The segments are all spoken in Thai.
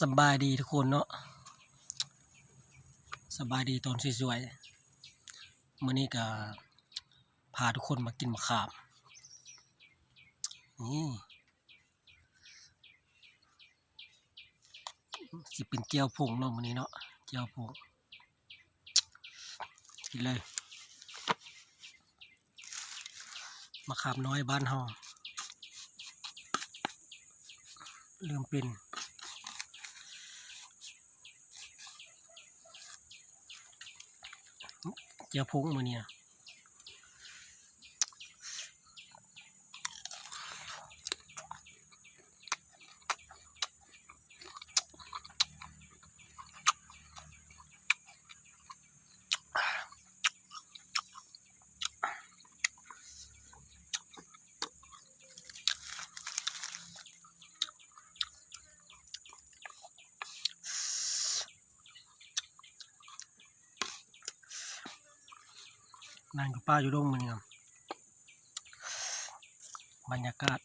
สบายดีทุกคนเนาะสบายดีตอนสวยๆมื้อนี้ก็พาทุกคนมากินมะขามนี่สิเป็นเจียวผงเนาะมื้อนี้เนาะเจียวผงกินเลยมะขามน้อยบ้านเฮาเริ่มเป็นเจียวผงมื้อนี้นั่งกับป้าอยู่ร่มมื้อนี้ครับบรรยากาศ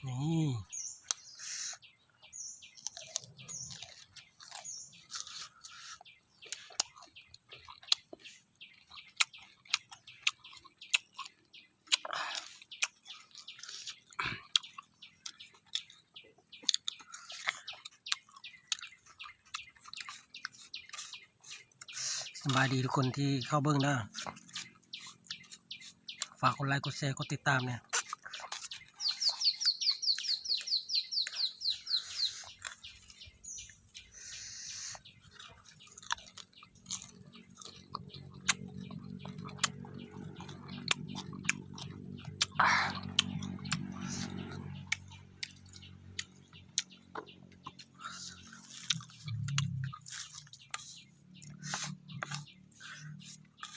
นี่สบายดีทุกคนที่เข้าเบิ้งนะฝากกดไลค์กดแชร์กดติดตามเนี่ย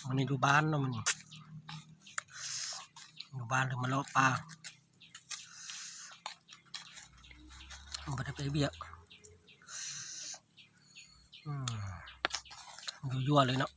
วันนี้ดูบ้านเนาะมันอยู่บ้านหรือมาเลาะปลามันไม่ได้ไปเบี้ยยั่วๆเลยเนาะ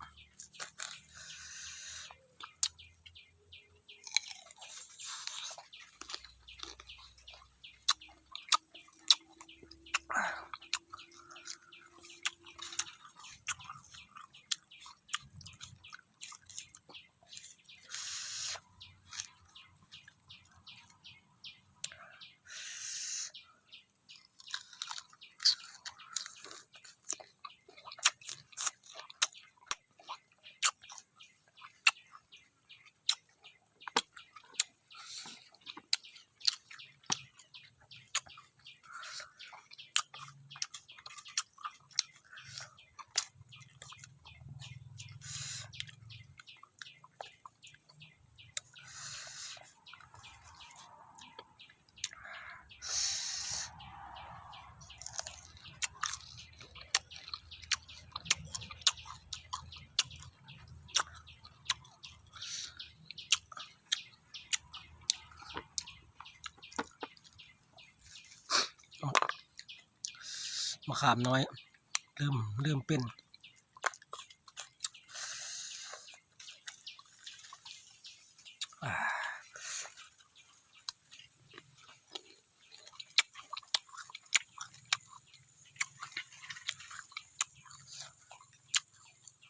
มะขามน้อยเริ่มเป็น